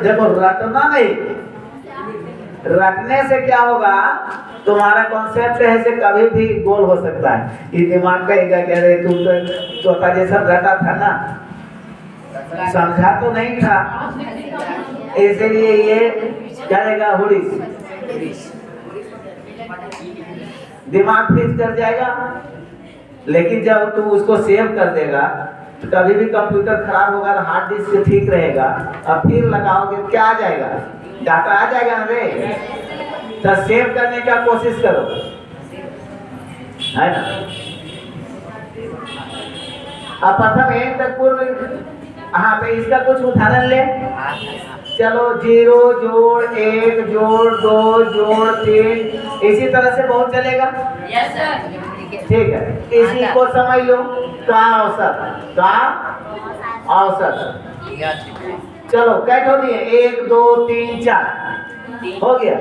देखो रटना नहीं, रटने से क्या होगा, तुम्हारा कॉन्सेप्ट है से कभी भी गोल हो सकता है। ये दिमाग कहेगा कह रहे तुम तो तोता जैसा रटा था ना, समझा तो नहीं था, इसलिए ये करेगा हुड़ीस, दिमाग फिक्स कर जाएगा। लेकिन जब तुम उसको सेव कर देगा तो कभी भी कंप्यूटर खराब होगा तो हार्ड डिस्क ठीक रहेगा, अब फिर लगाओगे क्या आ जाएगा, डाटा आ जाएगा ना रे। तो सेव करने का कोशिश करो, है ना। अब प्रथम एक तक पूर्ण, हाँ तो इसका कुछ उदाहरण ले। चलो 0 जोड़ 1 जोड़ 2 जोड़ 3, इसी तरह से बहुत चलेगा। Yes sir. ठीक है, इसी को समझ लो का औसत, का औसत। चलो कैट हो दिए 1 2 3 4 हो गया।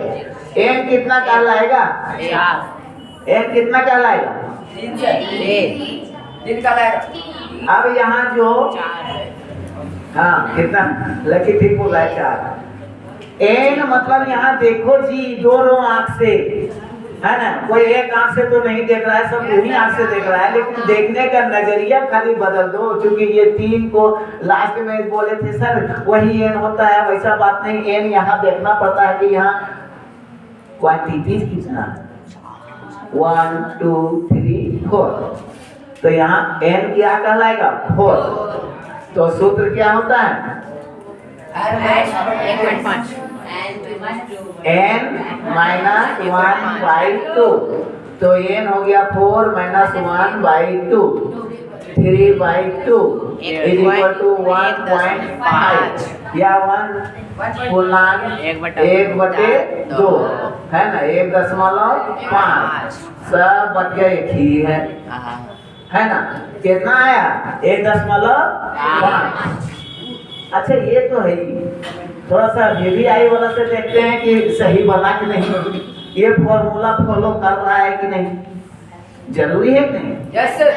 n कितना कहलाएगा, n कितना कहलाएगा, 3 का लाएगा। अब यहाँ जो हाँ कितना लकी ठीक बोला है 4। n मतलब यहाँ देखो जी दोनों आंख से, है ना, कोई एक आंख से तो नहीं देख रहा है, सब उन्हीं आंख से देख रहा है, लेकिन देखने का नजरिया खाली बदल दो। क्योंकि ये 3 को लास्ट में बोले थे सर वही n होता है, वैसा बात नहीं, n यहाँ देखना पड़ता है कि यहाँ क्वांटिटीज कितना, 1 2 3 4, तो यहाँ n क्या कहलाएगा 4। तो सूत्र क्या होता है, n माइनस 1/2, तो n हो गया 4 माइनस 1/2, 3/2 इज इक्वल टू 1.5 या 1/1/2 है ना, 1.5 सब बच गया एक ही है ना। कितना आया 1.5। अच्छा ये तो है ही, थोड़ा सा VVI वाला से देखते हैं कि सही बना कि नहीं, ये फॉर्मूला फॉलो कर रहा है कि नहीं, जरूरी है कि नहीं। Yes sir.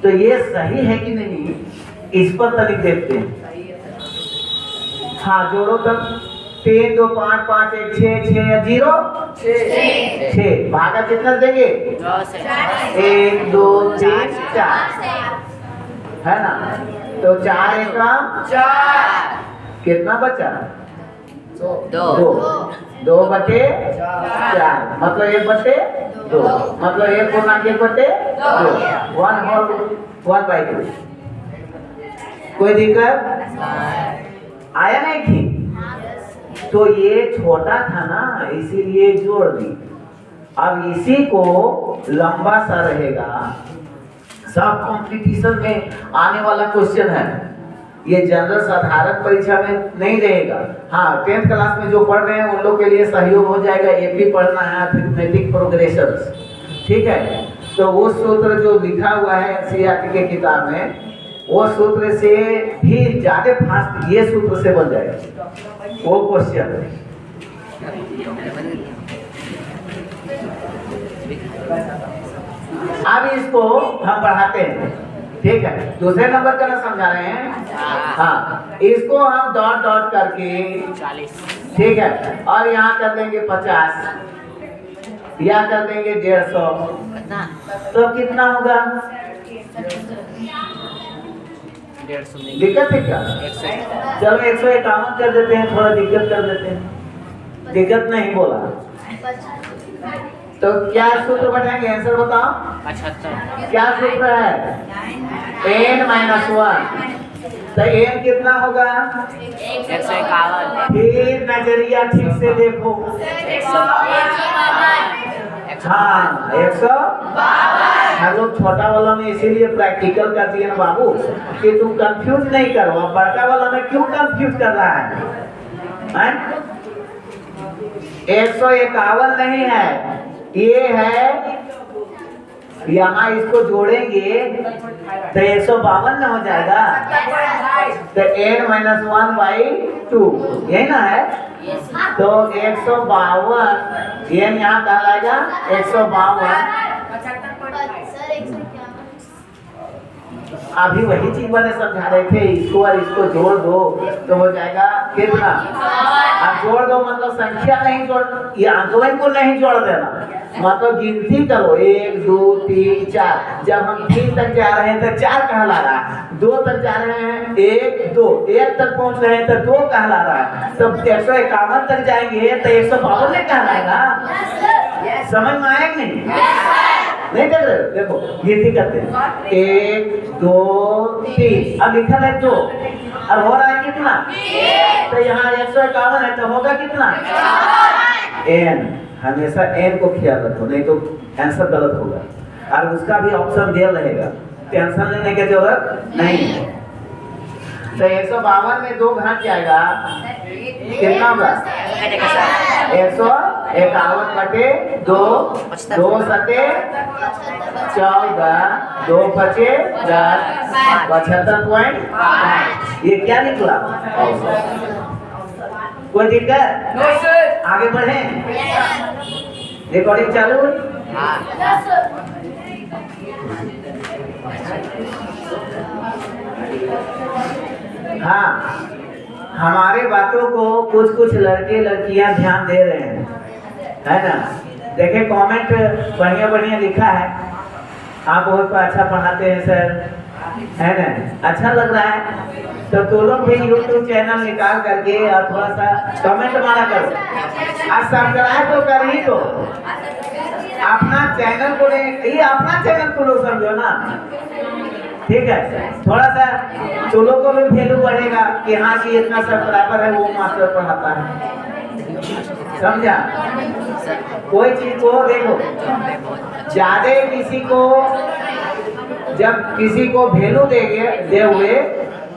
तो ये सही है कि नहीं, इस पर तनिक देखते हैं। हाँ जोड़ो तब 3 2 5 5 1 6 6 या 0 6 भागा कितना देंगे 1 2 3 4 है ना। तो 4 1 4 कितना बचा 2 बटे 4 मतलब 1/2 मतलब 1/2 1/2। कोई दिक्कत आया नहीं थी। तो ये छोटा था ना इसीलिए जोड़ दी। अब इसी को लंबा सा रहेगा, सब कंपटीशन में आने वाला क्वेश्चन है, ये जनरल साधारण परीक्षा में नहीं रहेगा। हाँ 10th क्लास में जो पढ़ रहे हैं उन लोग के लिए सहयोग हो जाएगा, AP पढ़ना है अरिथमेटिक प्रोग्रेशन, ठीक है। तो वो सूत्र जो लिखा हुआ है NCERT के किताब में, वो सूत्र से भी ज्यादा फास्ट ये सूत्र से बन जाएगा वो क्वेश्चन। अब इसको हम बढ़ाते हैं, ठीक है। दूसरे नंबर का ना समझा रहे हैं। हाँ इसको हम डॉट डॉट करके 40, ठीक है, और यहाँ कर देंगे 50 या कर देंगे 150, तो कितना होगा 150 दिक्कत है क्या। चलो 151 कर देते हैं, थोड़ा दिक्कत कर देते हैं, दिक्कत नहीं बोला। तो क्या सूत्र बैठाएंगे, आंसर बताओ 75। क्या सूत्र है n-1, तो n कितना होगा 151। फिर नजरिया ठीक से देखो, हाँ 152। हम लोग छोटा वाला में इसीलिए प्रैक्टिकल कर दिए ना बाबू कि तुम कंफ्यूज नहीं करो। अब बड़का वाला में क्यों कंफ्यूज कर रहा है? 151 नहीं है, ये है, यहाँ इसको जोड़ेंगे तो 152 न हो जाएगा, तो n-1/2 यही ना है। तो 152 n यहाँ कहलाएगा 152। अभी वही चीज मैंने समझा रहे थे, इसको और इसको जोड़ दो तो हो जाएगा कितना। अब जोड़ दो मतलब संख्या नहीं जोड़, ये आंदोलन को नहीं जोड़ देना, मतलब गिनती करो 1 2 3 4। जब हम 3 तक जा रहे हैं तो 4 कहला रहा है, 2 तक जा रहे हैं 1 2, 1 तक पहुंच रहे हैं तो 2 कहला रहा है, तो 151 तक जाएंगे तो 152 नहीं कहलाएगा। समझ में आया कि नहीं कर रहे? देखो गिनती करते हैं 1 2 3, अब लिखा है 2 और हो रहा है कितना, तो यहाँ 151 है तो होगा कितना n। हमेशा n को ख्याल रखो, नहीं तो आंसर गलत होगा। और उसका भी ऑप्शन दिया रहेगा, टेंशन लेने की जरूरत नहीं है। तो 152 में 2 घट जाएगा, कितना होगा 151 बटे 2, 2 सके 14, 2 बचे 10, 75.5। ये क्या निकला? कोई दिक्कत? आगे बढ़े, रिकॉर्डिंग चालू हुई। हाँ, हमारे बातों को कुछ कुछ लड़के लड़कियां ध्यान दे रहे हैं, है ना। देखे कमेंट बढ़िया बढ़िया लिखा है, आप बहुत अच्छा पढ़ाते हैं सर, है ना, अच्छा लग रहा है। तो तुम लोग भी YouTube चैनल निकाल करके और थोड़ा सा कमेंट मारा करो, और सब्सक्राइब तो कर ही दो। अपना चैनल को नहीं, ये अपना चैनल को लोग समझो ना, ठीक है। थोड़ा सा चलो को भी वैल्यू बढ़ेगा कि हाँ जी इतना सब्सक्राइबर है, वो मास्टर पढ़ाता है, समझा। कोई चीज को देखो, ज्यादा किसी को जब किसी को वैल्यू दे हुए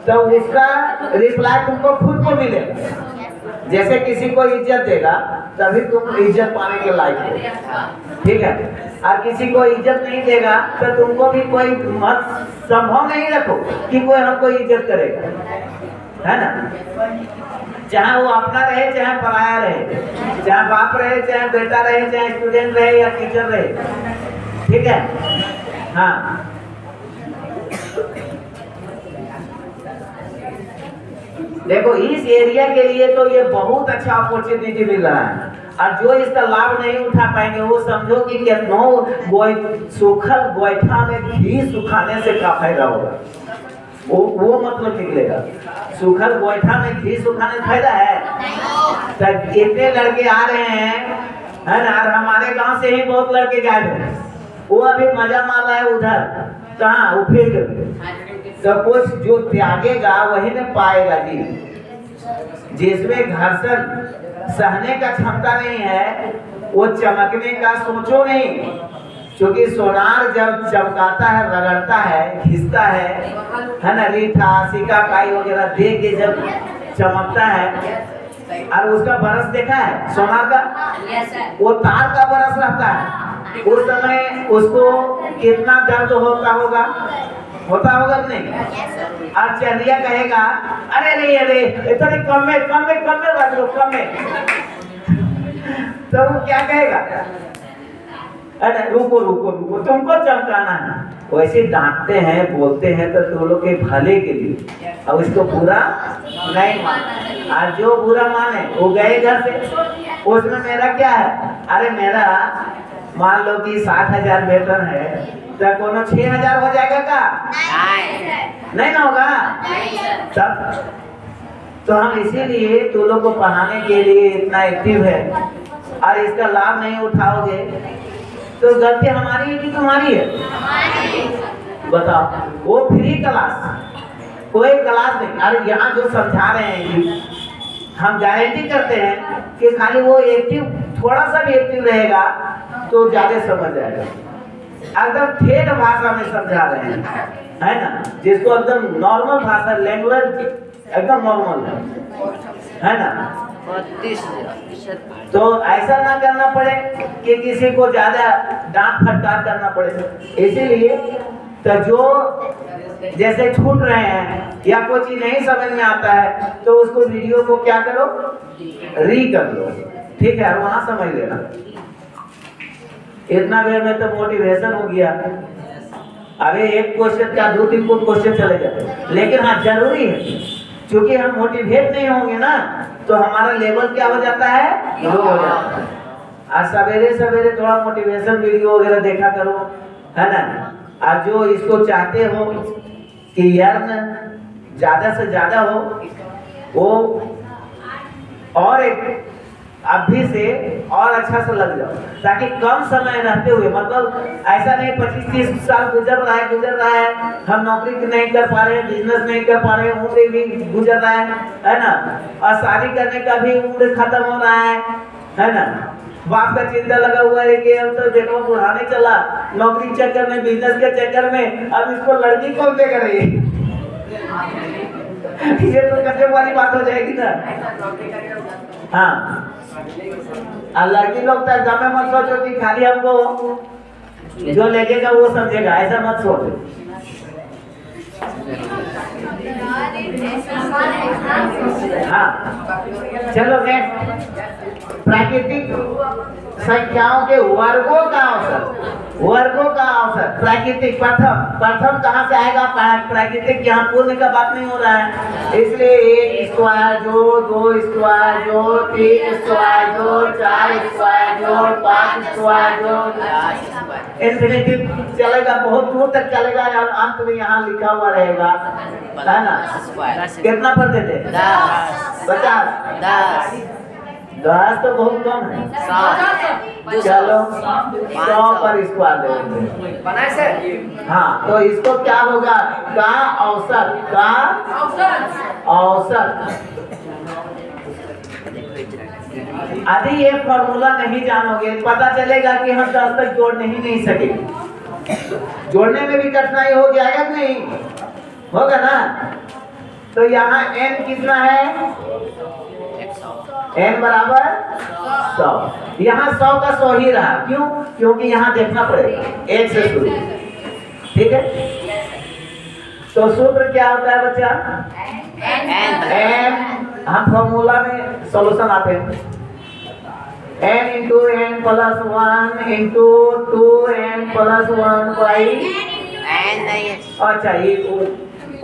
तो उसका रिप्लाई तुमको खुद को मिलेगा। जैसे किसी को इज्जत देगा तभी तुम इज्जत पाने के लायक हो, ठीक है। और किसी को इज्जत नहीं देगा तो तुमको भी कोई मत संभव नहीं रखो कि कोई हमको इज्जत करेगा, है ना। चाहे वो अपना रहे चाहे पराया रहे, चाहे बाप रहे चाहे बेटा रहे, चाहे स्टूडेंट रहे या टीचर रहे, ठीक है। हाँ, देखो इस एरिया के लिए तो ये बहुत अच्छा अपॉर्चुनिटी मिल रहा है, और जो इसका लाभ नहीं उठा पाएंगे वो समझो कि सूखल गोईठा में घी सुखाने से क्या फायदा होगा, वो मतलब निकलेगा। सूखल गोईठा में घी सुखाने से फायदा है। तो इतने लड़के आ रहे हैं, है ना, और हमारे गांव से ही बहुत लड़के गायब हैं, वो अभी मजा मार रहा है उधर, कहाँ वो फील्ड। सब कुछ जो त्यागेगा वही न पाएगा जी। जिसमें घर्षण सहने का क्षमता नहीं है वो चमकने का सोचो नहीं, क्योंकि सोनार जब चमकाता है, रगड़ता है, घिसता है ना, रीठा सिक्का काई वगैरह दे के जब चमकता है, और उसका बरस देखा है सोनार का, वो तार का बरस रहता है, उस समय उसको कितना दर्द होता होगा नहीं। और चंदिया कहेगा अरे अरे इतने कम में रख लो, कम में, तो वो क्या कहेगा, अरे रुको तुमको चमकाना है। वैसे डांटते हैं बोलते हैं तो तुम लोग के भले के लिए, अब इसको बुरा नहीं माने, और जो बुरा माने वो गए घर से। उसमें मेरा क्या है, अरे मेरा मान लो कि 60,000 वेतन है तो कोनो 6,000 हो जाएगा का? नहीं ना होगा तब। तो हम इसीलिए तुम लोग को पढ़ाने के लिए इतना एक्टिव है, और इसका लाभ नहीं उठाओगे तो गलती हमारी है कि तुम्हारी है? बताओ। वो फ्री क्लास, कोई क्लास नहीं। और यहाँ जो समझा रहे हैं कि हम गारंटी करते हैं कि खाली वो एक्टिव, थोड़ा सा भी एक्टिव रहेगा तो ज्यादा समझ जाएगा। एकदम ठेठ भाषा में समझा रहे हैं, है ना, जिसको एकदम नॉर्मल भाषा, लैंग्वेज एकदम नॉर्मल है ना। तो ऐसा ना करना पड़े कि किसी को ज्यादा डांट फटकार करना पड़े। इसीलिए तो जो जैसे छूट रहे हैं या कोई चीज नहीं समझ में आता है तो उसको वीडियो को क्या करो, री कर लो, ठीक है, और वहां समझ लेना। इतना देर में तो मोटिवेशन हो गया, अभी एक क्वेश्चन का 2-3 क्वेश्चन चले जाते, लेकिन हाँ जरूरी है, क्योंकि हम मोटिवेट नहीं होंगे ना तो हमारा लेवल क्या हो जाता है, लो हो जाता है। आज सवेरे सवेरे थोड़ा मोटिवेशन वीडियो वगैरह देखा करो, है ना। आज जो इसको चाहते हो कि यार ज्यादा से ज्यादा हो, वो और एक अभी से और अच्छा से लग जाओ, ताकि कम समय रहते हुए, मतलब ऐसा नहीं 25-30 साल गुजर रहा है, हम नौकरी नहीं कर पा रहे हैं, बिजनेस नहीं कर पा रहे हैं, उम्र भी गुजर रहा है ना, और शादी करने का भी उम्र खत्म हो रहा है ना। बाप का चिंता लगा हुआ है कि अब तो बेटवा बुढ़ाने चला, नौकरी के चक्कर में, बिजनेस के चक्कर में, अब इसको लड़की कौन दे करे। ये तो गजब वाली बात हो जाएगी ना। हाँ, और लड़की लोग तो एकदम मत सोचो कि खाली हमको जो लगेगा वो समझेगा, ऐसा मत सोचो। हाँ, चलो नेक्स्ट, प्राकृतिक संख्याओं के वर्गों का औसत। प्राकृतिक प्रथम कहाँ से आएगा, प्राकृतिक, यहाँ पूर्ण का बात नहीं हो रहा है, इसलिए 1 स्क्वायर जोड़ 2 स्क्वायर जोड़ 3 स्क्वायर जोड़ 4 स्क्वायर जोड़ 5 स्क्वायर जोड़, इन्फिनिटी चलेगा, बहुत दूर तक चलेगा, यार अंत में यहाँ लिखा हुआ रहेगा, है ना। कितना पढ़ते थे, 50, 10 तो बहुत कम है, चलो 100 पर स्क्वायर देंगे। हाँ, तो इसको क्या होगा, का औसत। यदि ये फॉर्मूला नहीं जानोगे, पता चलेगा कि हम 10 तक जोड़ने ही नहीं सकेंगे, जोड़ने में भी कठिनाई हो जाएगा कि नहीं होगा ना। तो यहाँ n कितना है, n बराबर 100, यहाँ 100 का 100 ही रहा, क्यों, क्योंकि यहाँ देखना पड़ेगा 1 से शुरू, ठीक है। तो सूत्र क्या होता है बच्चा, n, हम फॉर्मूला में सॉल्यूशन आते हैं, n into n plus 1 into 2n plus 1 by n नहीं है, अच्छा ये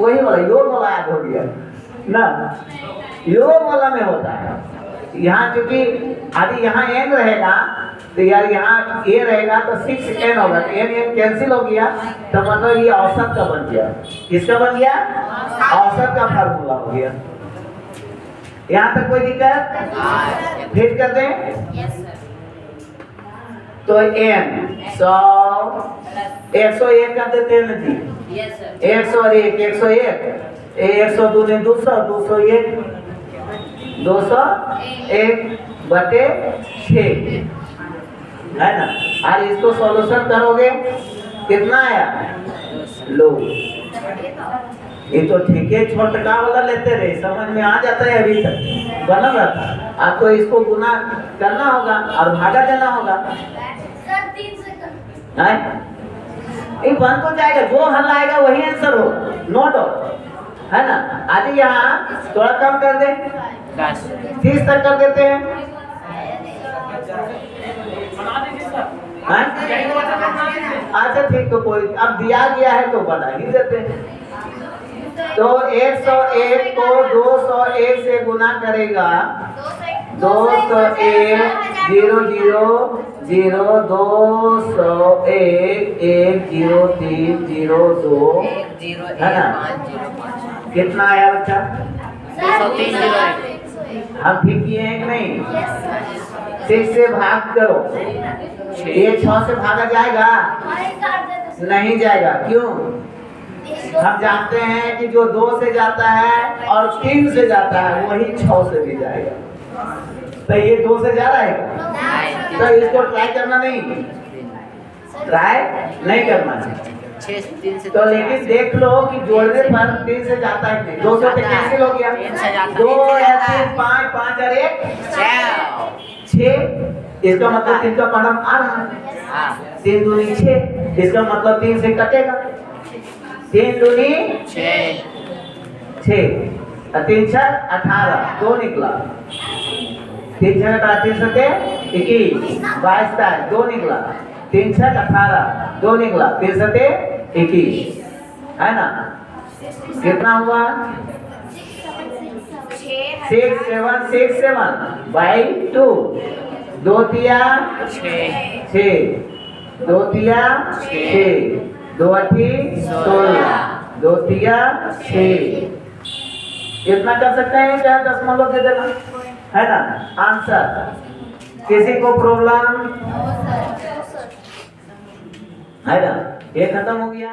वही वाला योग वाला याद हो गया ना, योग वाला में होता है। यहाँ क्योंकि यदि यहाँ n रहेगा तो यार यहाँ a रहेगा तो 6n होगा, तो n कैंसिल हो गया, तो मतलब ये औसत का बन गया, किसका बन गया, औसत का फार्मूला हो गया। यहाँ तक कोई दिक्कत, फिट कर दें, तो n 101 कर देते हैं ना जी, 101 102 ने 200 201 बटे 6, है ना। और इसको सॉल्यूशन करोगे कितना आया, लो ये तो ठीक है, छोटा वाला लेते रहे, समझ में आ जाता है, अभी तक बना रहता, आपको इसको गुना करना होगा और भागा देना होगा, ये बन तो जाएगा, जो हल आएगा वही आंसर हो, नोट हो, है ना। आज यहाँ थोड़ा कम कर दे, 30 तक कर देते हैं, अच्छा ठीक, तो कोई अब दिया गया है तो बता ही देते हैं। तो 101 को 201 से गुना करेगा, 201 0 0 0 201 1 0 3 0 2, है ना। कितना आया बच्चा, 203 हम ठीक किए हैं कि नहीं, 6 से भाग करो, ये 6 से भागा जाएगा, नहीं जाएगा, क्यों, हम जानते हैं कि जो 2 से जाता है और 3 से जाता है वही 6 से भी जाएगा, तो ये 2 से जा रहा है, तो इसको ट्राई करना नहीं, ट्राई नहीं करना है, 6 3 से, तो लेकिन देख लो कि जोड़ने पर 3 से जाता है नहीं, 2 से कैंसिल हो गया, 2 3 5 5 और 1 6, इसका मतलब 3 का पढ़म आ रहा है, 3 दूनी 6, इसका मतलब 3 से कटेगा, 3 दूनी 6 और 3 6 18, 2 निकला, 3 6 18 3 सके 21 22 2 निकला, 3 6 18 2 निकला, 3 सके 21 है ना। कितना हुआ 6 7 बाई 2 2 तिया 6 2 तिया 6 2 8 16 2 तिया 6 इतना कर सकते हैं क्या दशमलव दे देना है ना आंसर। किसी को प्रॉब्लम है ना ये खत्म हो गया।